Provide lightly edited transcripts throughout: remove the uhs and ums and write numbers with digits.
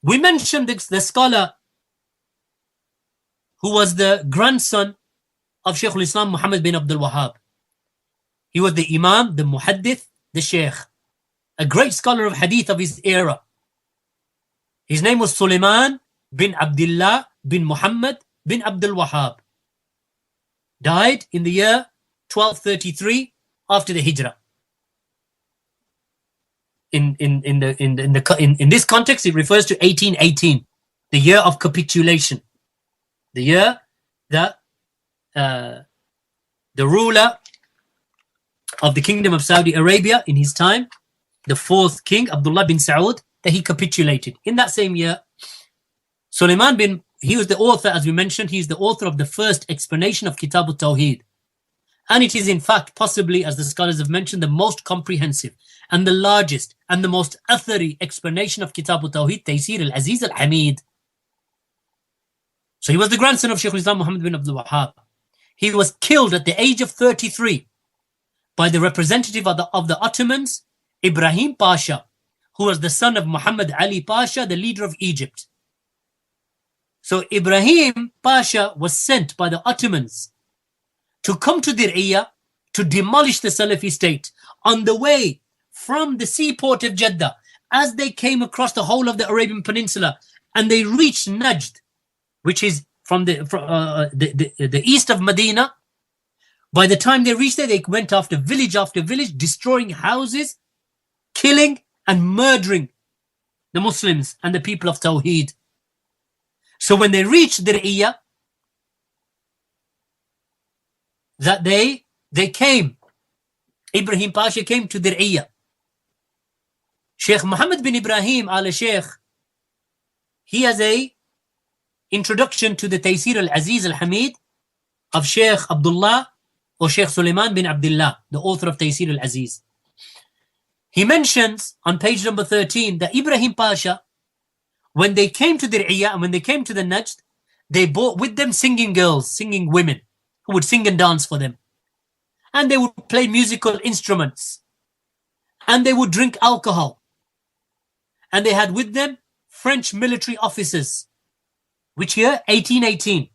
We mentioned the scholar who was the grandson of Shaykh al-Islam Muhammad bin Abdul Wahhab. He was the Imam, the Muhaddith, the Shaykh, a great scholar of Hadith of his era. His name was Sulaymān bin Abdullah bin Muhammad bin Abdul Wahhab. Died in the year 1233 after the Hijrah. In this context, it refers to 1818, the year of capitulation, the year that the ruler of the Kingdom of Saudi Arabia in his time, the fourth king, Abdullah bin Saud, that he capitulated. In that same year, he was the author, as we mentioned, he is the author of the first explanation of Kitab al-Tawheed. And it is in fact possibly, as the scholars have mentioned, the most comprehensive and the largest and the most athari explanation of Kitab al-Tawheed, Taysir al-Aziz al-Hamid. So he was the grandson of Shaykh al-Islam Muhammad bin Abdul Wahhab. He was killed at the age of 33 by the representative of the Ottomans, Ibrahim Pasha, who was the son of Muhammad Ali Pasha, the leader of Egypt. So Ibrahim Pasha was sent by the Ottomans to come to Dir'iyah to demolish the Salafi state on the way from the seaport of Jeddah, as they came across the whole of the Arabian Peninsula and they reached Najd, which is from the east of Medina. By the time they reached there, they went after village, destroying houses, killing and murdering the Muslims and the people of Tawheed. So when they reached Dir'iyah, that they came, Ibrahim Pasha came to Dir'iyah. Sheikh Muhammad bin Ibrahim al-Sheikh, he has a introduction to the Taysir al-Aziz al-Hamid of Sheikh Abdullah or Sheikh Sulaymān bin Abdullah, the author of Taysir al-Aziz. He mentions on page number 13 that Ibrahim Pasha, when they came to Dir'iyah and when they came to the Najd, they brought with them singing girls, singing women, who would sing and dance for them. And they would play musical instruments. And they would drink alcohol. And they had with them French military officers. Which year? 1818.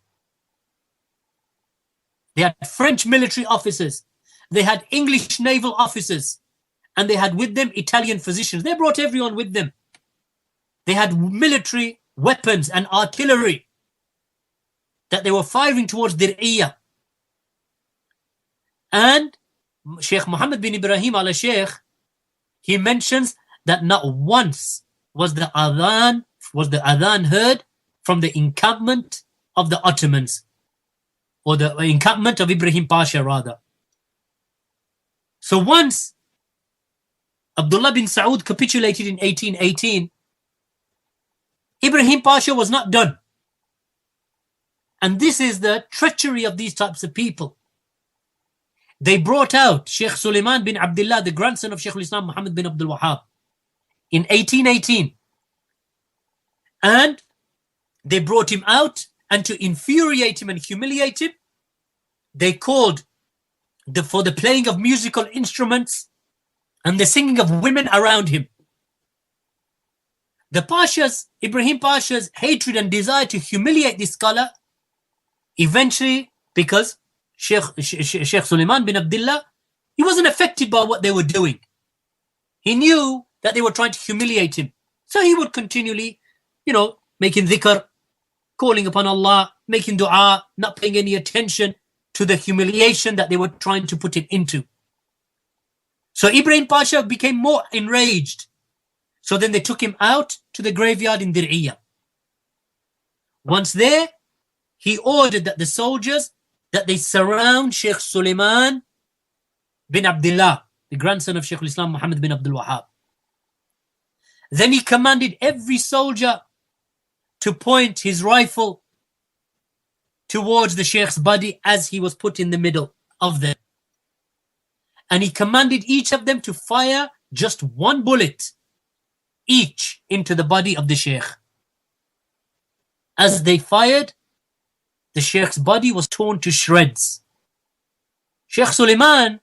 They had French military officers. They had English naval officers. And they had with them Italian physicians. They brought everyone with them. They had military weapons and artillery that they were firing towards Dir'iyah. And Sheikh Muhammad bin Ibrahim al-Sheikh, he mentions that not once was the adhan heard from the encampment of the Ottomans, or the encampment of Ibrahim Pasha rather. So once Abdullah bin Saud capitulated in 1818, Ibrahim Pasha was not done. And this is the treachery of these types of people. They brought out Sheikh Sulaymān bin Abdullah, the grandson of Shaykh al-Islam Muhammad bin Abdul Wahhab, in 1818. And they brought him out, and to infuriate him and humiliate him, they called for the playing of musical instruments and the singing of women around him. The Pashas, Ibrahim Pasha's hatred and desire to humiliate this scholar, eventually, because Sheikh Sulaymān bin Abdullah, he wasn't affected by what they were doing. He knew that they were trying to humiliate him. So he would continually, making dhikr, calling upon Allah, making dua, not paying any attention to the humiliation that they were trying to put him into. So Ibrahim Pasha became more enraged. So then they took him out to the graveyard in Dir'iyah. Once there, he ordered that the soldiers, that they surround Sheikh Sulaymān bin Abdullah, the grandson of Shaykh al-Islam Muhammad bin Abdul Wahhab. Then he commanded every soldier to point his rifle towards the Sheikh's body as he was put in the middle of them. And he commanded each of them to fire just one bullet each into the body of the Sheikh. As they fired, the Sheikh's body was torn to shreds. Sheikh Sulaymān,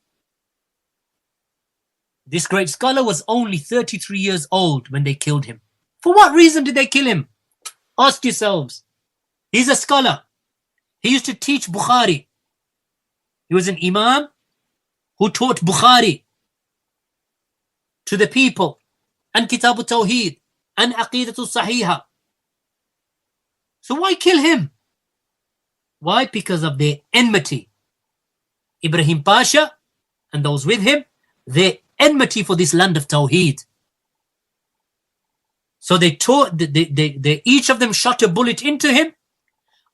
this great scholar, was only 33 years old when they killed him. For what reason did they kill him? Ask yourselves. He's a scholar. He used to teach Bukhari. He was an imam who taught Bukhari to the people, and Kitab al-Tawheed, and Aqidat al-Sahiha. So why kill him? Why? Because of their enmity. Ibrahim Pasha and those with him, their enmity for this land of Tawheed. So they each of them shot a bullet into him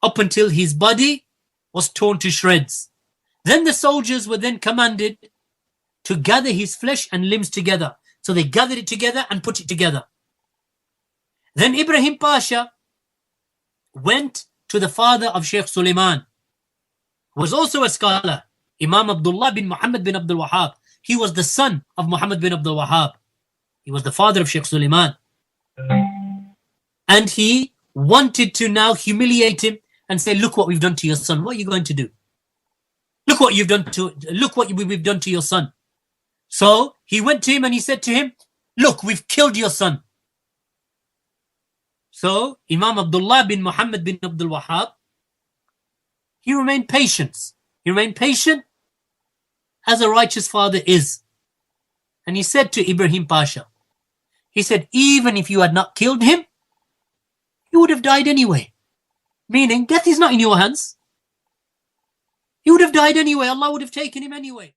up until his body was torn to shreds. Then the soldiers were then commanded to gather his flesh and limbs together. So they gathered it together and put it together. Then Ibrahim Pasha went to the father of Sheikh Sulaymān, who was also a scholar, Imam Abdullah bin Muhammad bin Abdul Wahhab. He was the son of Muhammad bin Abdul Wahhab. He was the father of Sheikh Sulaymān. And he wanted to now humiliate him and say, look what we've done to your son. What are you going to do? Look what we've done to your son. So he went to him and he said to him, look, we've killed your son. So Imam Abdullah bin Muhammad bin Abdul Wahhab, he remained patient. He remained patient as a righteous father is. And he said to Ibrahim Pasha, he said, even if you had not killed him, he would have died anyway. Meaning, death is not in your hands. He would have died anyway. Allah would have taken him anyway.